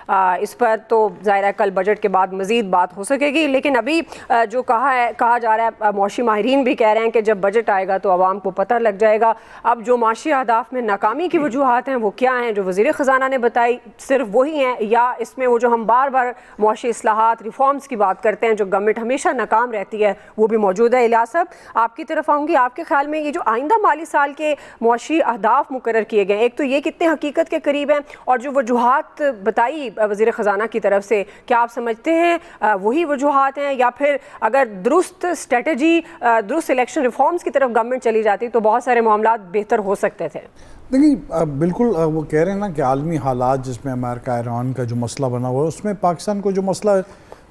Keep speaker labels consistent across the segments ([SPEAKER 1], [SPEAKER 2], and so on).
[SPEAKER 1] اس پر تو ظاہر ہے کل بجٹ کے بعد مزید بات ہو سکے گی، لیکن ابھی جو کہا جا رہا ہے، معاشی ماہرین بھی کہہ رہے ہیں کہ جب بجٹ آئے گا تو عوام کو پتہ لگ جائے گا اب جو معاشی اہداف میں ناکامی کی وجوہات ہیں وہ کیا ہیں، جو وزیر خزانہ نے بتائی صرف وہی ہیں، یا اس میں وہ جو ہم بار بار معاشی اصلاحات ریفارمز کی بات کرتے ہیں جو گورنمنٹ ہمیشہ ناکام رہتی ہے وہ بھی موجود ہے۔ الیاس صاحب آپ کی طرف آؤں گی، آپ کے خیال میں یہ جو آئندہ مالی سال کے معاشی اہداف مقرر کیے گئے، ایک تو یہ کتنے حقیقت کے قریب ہیں، اور جو وجوہات بتائی وزیر خزانہ کی طرف سے کیا آپ سمجھتے ہیں وہی وجوہات ہیں، یا پھر اگر درست اسٹریٹجی درست الیکشن ریفارمز کی طرف گورنمنٹ چلی جاتی تو بہت سارے معاملات بہتر ہو سکتے تھے؟
[SPEAKER 2] دیکھیے بالکل وہ کہہ رہے ہیں نا کہ عالمی حالات جس میں امریکہ ایران کا جو مسئلہ بنا ہوا ہے اس میں پاکستان کو جو مسئلہ ہے،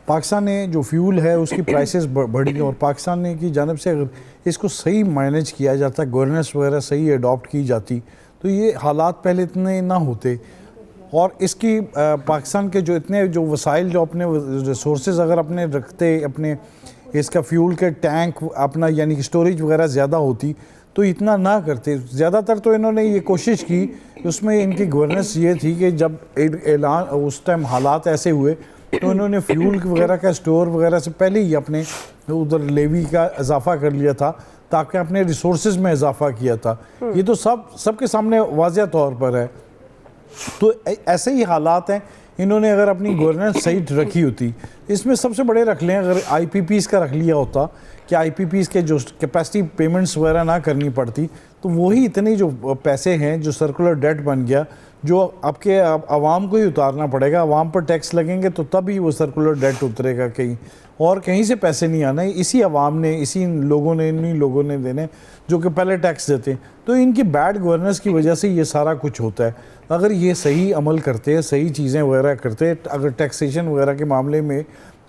[SPEAKER 2] پاکستان نے جو فیول ہے اس کی پرائسز بڑھی، اور پاکستان نے کی جانب سے اگر اس کو صحیح مینیج کیا جاتا، گورننس وغیرہ صحیح ایڈاپٹ کی جاتی تو یہ حالات پہلے اتنے نہ ہوتے، اور اس کی پاکستان کے جو اتنے جو وسائل جو اپنے ریسورسز اگر اپنے رکھتے، اپنے اس کا فیول کے ٹینک اپنا یعنی کہ اسٹوریج وغیرہ زیادہ ہوتی تو اتنا نہ کرتے۔ زیادہ تر تو انہوں نے یہ کوشش کی، اس میں ان کی گورننس یہ تھی کہ جب اعلان اس ٹائم حالات ایسے ہوئے تو انہوں نے فیول وغیرہ کا اسٹور وغیرہ سے پہلے ہی اپنے ادھر لیوی کا اضافہ کر لیا تھا تاکہ اپنے ریسورسز میں اضافہ کیا تھا۔ یہ تو سب کے سامنے واضح طور پر ہے۔ تو ایسے ہی حالات ہیں، انہوں نے اگر اپنی گورننس صحیح رکھی ہوتی، اس میں سب سے بڑے رکھ لیں اگر آئی پی پیز کا رکھ لیا ہوتا کہ آئی پی پیز کے جو کیپیسٹی پیمنٹس وغیرہ نہ کرنی پڑتی تو وہی اتنے جو پیسے ہیں جو سرکولر ڈیٹ بن گیا جو آپ کے عوام کو ہی اتارنا پڑے گا، عوام پر ٹیکس لگیں گے تو تب ہی وہ سرکولر ڈیٹ اترے گا کہیں، اور کہیں سے پیسے نہیں آنا، اسی عوام نے، اسی لوگوں نے، انہی لوگوں نے دینے جو کہ پہلے ٹیکس دیتے ہیں۔ تو ان کی بیڈ گورننس کی وجہ سے یہ سارا کچھ ہوتا ہے۔ اگر یہ صحیح عمل کرتے، صحیح چیزیں وغیرہ کرتے، اگر ٹیکسیشن وغیرہ کے معاملے میں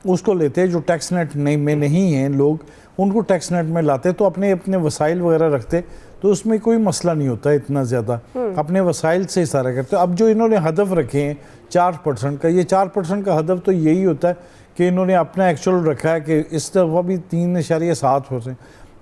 [SPEAKER 2] اس کو لیتے جو ٹیکس نیٹ میں نہیں ہیں لوگ، ان کو ٹیکس نیٹ میں لاتے تو اپنے وسائل وغیرہ رکھتے تو اس میں کوئی مسئلہ نہیں ہوتا اتنا زیادہ، اپنے وسائل سے سارا کرتے۔ اب جو انہوں نے ہدف رکھے ہیں 4% کا، یہ 4% کا ہدف تو یہی ہوتا ہے کہ انہوں نے اپنا ایکچول رکھا ہے کہ اس دفعہ بھی 3.7%۔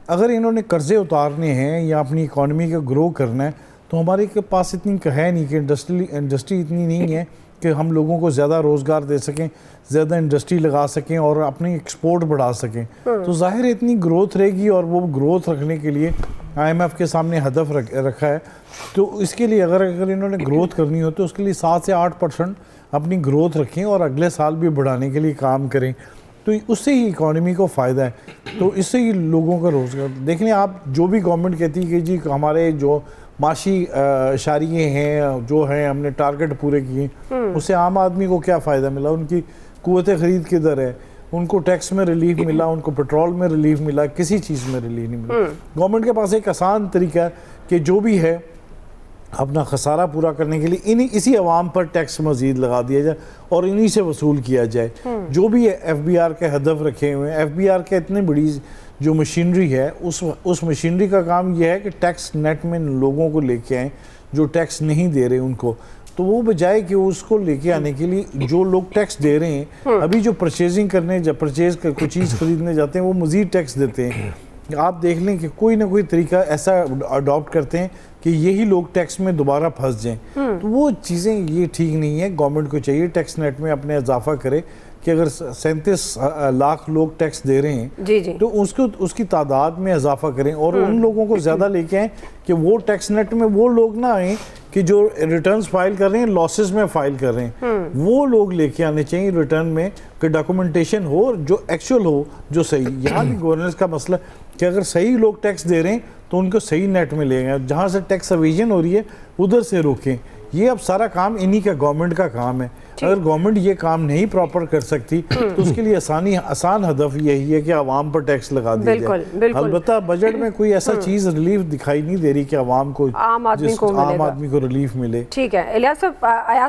[SPEAKER 2] اگر انہوں نے قرضے اتارنے ہیں یا اپنی اکانومی کو گرو کرنا ہے تو ہمارے پاس اتنی ہے نہیں کہ انڈسٹری اتنی نہیں ہے کہ ہم لوگوں کو زیادہ روزگار دے سکیں، زیادہ انڈسٹری لگا سکیں اور اپنی ایکسپورٹ بڑھا سکیں۔ تو ظاہر اتنی گروتھ رہے گی، اور وہ گروتھ رکھنے کے لیے آئی ایم ایف کے سامنے ہدف رکھا ہے، تو اس کے لیے اگر انہوں نے گروتھ کرنی ہو تو اس کے لیے 7 سے 8% اپنی گروتھ رکھیں اور اگلے سال بھی بڑھانے کے لیے کام کریں، تو اس سے ہی اکانومی کو فائدہ ہے، تو اس سے ہی لوگوں کا روزگار۔ دیکھ لیں آپ، جو بھی گورنمنٹ کہتی ہے کہ جی ہمارے جو معاشی اشاریے ہیں جو ہیں ہم نے ٹارگٹ پورے کیے، اس سے عام آدمی کو کیا فائدہ ملا؟ ان کی قوت خرید کدھر ہے؟ ان کو ٹیکس میں ریلیف ملا، ان کو پیٹرول میں ریلیف ملا، کسی چیز میں ریلیف نہیں ملا۔ گورنمنٹ کے پاس ایک آسان طریقہ ہے کہ جو بھی ہے اپنا خسارہ پورا کرنے کے لیے اسی عوام پر ٹیکس مزید لگا دیا جائے اور انہی سے وصول کیا جائے۔ جو بھی ایف بی آر کے ہدف رکھے ہوئے ہیں، ایف بی آر کے اتنی بڑی جو مشینری ہے اس مشینری کا کام یہ ہے کہ ٹیکس نیٹ میں لوگوں کو لے کے آئیں جو ٹیکس نہیں دے رہے ان کو، تو وہ بجائے کہ اس کو لے کے آنے کے لیے جو لوگ ٹیکس دے رہے ہیں، ابھی جو پرچیزنگ کرنے جب پرچیز کوئی چیز خریدنے جاتے ہیں وہ مزید ٹیکس دیتے ہیں۔ آپ دیکھ لیں کہ کوئی نہ کوئی طریقہ ایسا اڈاپٹ کرتے ہیں کہ یہی لوگ ٹیکس میں دوبارہ پھنس جائیں، تو وہ چیزیں یہ ٹھیک نہیں ہے۔ گورنمنٹ کو چاہیے ٹیکس نیٹ میں اپنے اضافہ کرے کہ اگر 37 لاکھ لوگ ٹیکس دے رہے ہیں تو اس کی تعداد میں اضافہ کریں اور ان لوگوں کو زیادہ لے کے آئیں کہ وہ ٹیکس نیٹ میں وہ لوگ نہ آئیں کہ جو ریٹرنز فائل کر رہے ہیں لاسز میں فائل کر رہے ہیں، وہ لوگ لے کے آنے چاہیے ریٹرن میں کہ ڈاکومنٹیشن ہو جو ایکچول ہو، جو صحیح۔ یہاں بھی گورننس کا مسئلہ کہ اگر صحیح لوگ ٹیکس دے رہے ہیں تو ان کو صحیح نیٹ میں لے گئے، جہاں سے ٹیکس اویژن ہو رہی ہے ادھر سے روکیں۔ یہ اب سارا کام انہی کا گورنمنٹ کا کام ہے۔ اگر گورنمنٹ یہ کام نہیں پراپر کر سکتی تو اس کے لیے آسان ہدف یہی ہے کہ عوام پر ٹیکس لگا دیا جائے۔ البتہ بجٹ میں کوئی ایسا چیز ریلیف دکھائی نہیں دے رہی کہ عوام کو، عام آدمی کو ریلیف ملے۔
[SPEAKER 1] ٹھیک ہے ایاز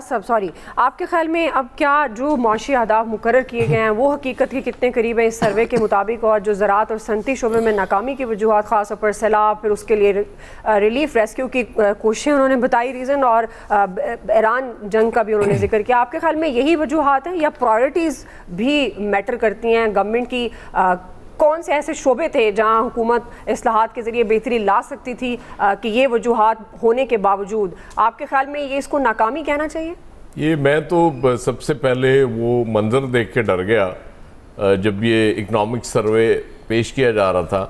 [SPEAKER 1] صاحب، آپ کے خیال میں اب کیا جو معاشی اہداف مقرر کیے گئے ہیں وہ حقیقت کے کتنے قریب ہیں اس سروے کے مطابق، اور جو زراعت اور صنعتی شعبے میں ناکامی کی وجوہات خاص طور پر سیلاب، پھر اس کے لیے ریلیف ریسکیو کی کوششیں انہوں نے بتائی ریزن، اور ایران جنگ کا بھی انہوں نے ذکر کیا۔ آپ کے خیال میں یہی وجوہات ہیں یا پرائرٹیز بھی میٹر کرتی ہیں گورنمنٹ کی؟ کون سے ایسے شعبے تھے جہاں حکومت اصلاحات کے ذریعے بہتری لا سکتی تھی کہ یہ وجوہات ہونے کے باوجود آپ کے خیال میں یہ اس کو ناکامی کہنا چاہیے؟
[SPEAKER 3] یہ میں تو سب سے پہلے وہ منظر دیکھ کے ڈر گیا جب یہ اکنامک سروے پیش کیا جا رہا تھا.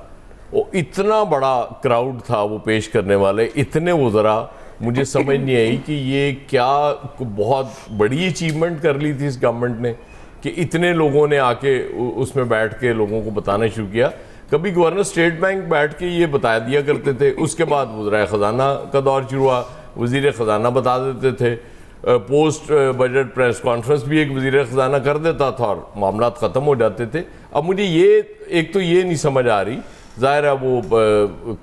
[SPEAKER 3] وہ اتنا بڑا کراؤڈ تھا وہ پیش کرنے والے, اتنے وزراء, مجھے سمجھ نہیں آئی کہ یہ کیا بہت بڑی اچیومنٹ کر لی تھی اس گورنمنٹ نے کہ اتنے لوگوں نے آ کے اس میں بیٹھ کے لوگوں کو بتانا شروع کیا. کبھی گورنر اسٹیٹ بینک بیٹھ کے یہ بتا دیا کرتے تھے, اس کے بعد وزرائے خزانہ کا دور شروع ہوا, وزیر خزانہ بتا دیتے تھے, پوسٹ بجٹ پریس کانفرنس بھی ایک وزیر خزانہ کر دیتا تھا اور معاملات ختم ہو جاتے تھے. اب مجھے یہ ایک تو یہ نہیں سمجھ آ رہی, ظاہر ہے وہ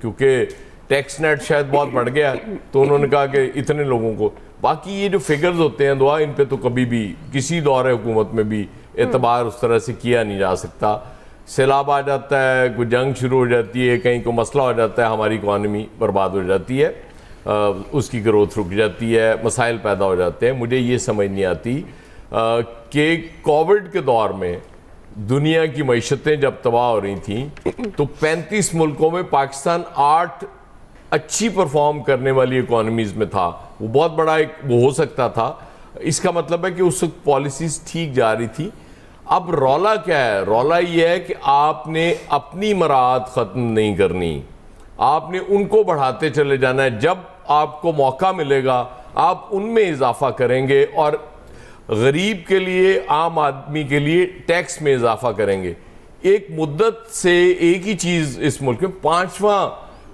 [SPEAKER 3] کیونکہ ٹیکس نیٹ شاید بہت بڑھ گیا تو انہوں نے کہا کہ اتنے لوگوں کو, باقی یہ جو فگرز ہوتے ہیں دعا, ان پہ تو کبھی بھی کسی دور حکومت میں بھی اعتبار اس طرح سے کیا نہیں جا سکتا. سیلاب آ جاتا ہے, کوئی جنگ شروع ہو جاتی ہے, کہیں کوئی مسئلہ ہو جاتا ہے, ہماری اکانومی برباد ہو جاتی ہے, اس کی گروتھ رک جاتی ہے, مسائل پیدا ہو جاتے ہیں. مجھے یہ سمجھ نہیں آتی کہ کووڈ کے دور میں دنیا کی معیشتیں جب تباہ ہو رہی تھیں تو 35 ملکوں میں پاکستان 8 اچھی پرفارم کرنے والی اکانومیز میں تھا. وہ بہت بڑا ایک وہ ہو سکتا تھا. اس کا مطلب ہے کہ اس وقت پالیسیز ٹھیک جا رہی تھی. اب رولا کیا ہے؟ رولا یہ ہے کہ آپ نے اپنی مراعات ختم نہیں کرنی, آپ نے ان کو بڑھاتے چلے جانا ہے. جب آپ کو موقع ملے گا آپ ان میں اضافہ کریں گے اور غریب کے لیے, عام آدمی کے لیے ٹیکس میں اضافہ کریں گے. ایک مدت سے ایک ہی چیز اس ملک میں 5واں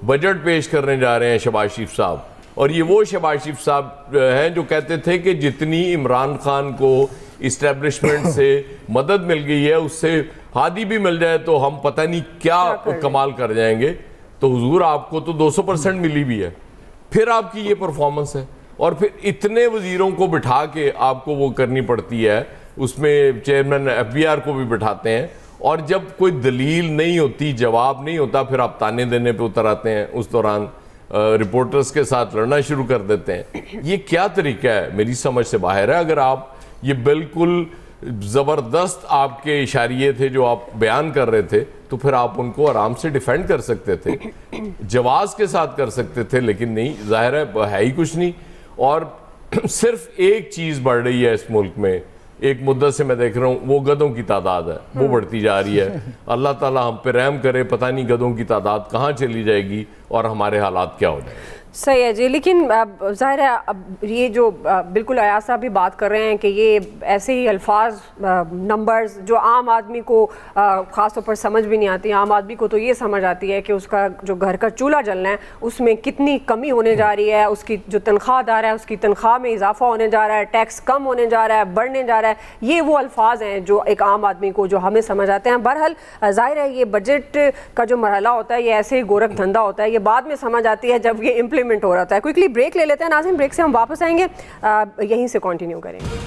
[SPEAKER 3] بجٹ پیش کرنے جا رہے ہیں شہباز شریف صاحب, اور یہ وہ شہباز شریف صاحب ہیں جو کہتے تھے کہ جتنی عمران خان کو اسٹیبلشمنٹ سے مدد مل گئی ہے اس سے ہادی بھی مل جائے تو ہم پتہ نہیں کیا کمال کر جائیں گے. تو حضور آپ کو تو 200% ملی بھی ہے, پھر آپ کی یہ پرفارمنس ہے, اور پھر اتنے وزیروں کو بٹھا کے آپ کو وہ کرنی پڑتی ہے, اس میں چیئرمین FBR کو بھی بٹھاتے ہیں, اور جب کوئی دلیل نہیں ہوتی, جواب نہیں ہوتا, پھر آپ تانے دینے پہ اتر آتے ہیں, اس دوران رپورٹرز کے ساتھ لڑنا شروع کر دیتے ہیں. یہ کیا طریقہ ہے؟ میری سمجھ سے باہر ہے. اگر آپ یہ بالکل زبردست آپ کے اشاریے تھے جو آپ بیان کر رہے تھے تو پھر آپ ان کو آرام سے ڈیفینڈ کر سکتے تھے, جواز کے ساتھ کر سکتے تھے, لیکن نہیں, ظاہر ہے ہی کچھ نہیں. اور صرف ایک چیز بڑھ رہی ہے اس ملک میں, ایک مدت سے میں دیکھ رہا ہوں, وہ گدھوں کی تعداد ہے, وہ بڑھتی جا رہی ہے. اللہ تعالیٰ ہم پہ رحم کرے, پتہ نہیں گدھوں کی تعداد کہاں چلی جائے گی اور ہمارے حالات کیا ہو جائیں گے.
[SPEAKER 1] صحیح ہے جی. لیکن ظاہر ہے اب یہ جو بالکل ایاز صاحب بھی بات کر رہے ہیں کہ یہ ایسے ہی الفاظ, نمبرز جو عام آدمی کو خاص طور پر سمجھ بھی نہیں آتی. عام آدمی کو تو یہ سمجھ آتی ہے کہ اس کا جو گھر کا چولہا جلنا ہے اس میں کتنی کمی ہونے جا رہی ہے, اس کی جو تنخواہ دار ہے اس کی تنخواہ میں اضافہ ہونے جا رہا ہے, ٹیکس کم ہونے جا رہا ہے, بڑھنے جا رہا ہے. یہ وہ الفاظ ہیں جو ایک عام آدمی کو, جو ہمیں سمجھ آتے ہیں. بہرحال ظاہر ہے یہ بجٹ کا جو مرحلہ ہوتا ہے یہ ایسے ہی گورکھ دھندا ہوتا ہے, یہ بعد میں سمجھ آتی ہے جب یہ امپلیمنٹ ہو رہا ہے. کوئکلی بریک لے لیتے ہیں ناظرین, بریک سے ہم واپس آئیں گے, یہیں سے کنٹینیو کریں گے.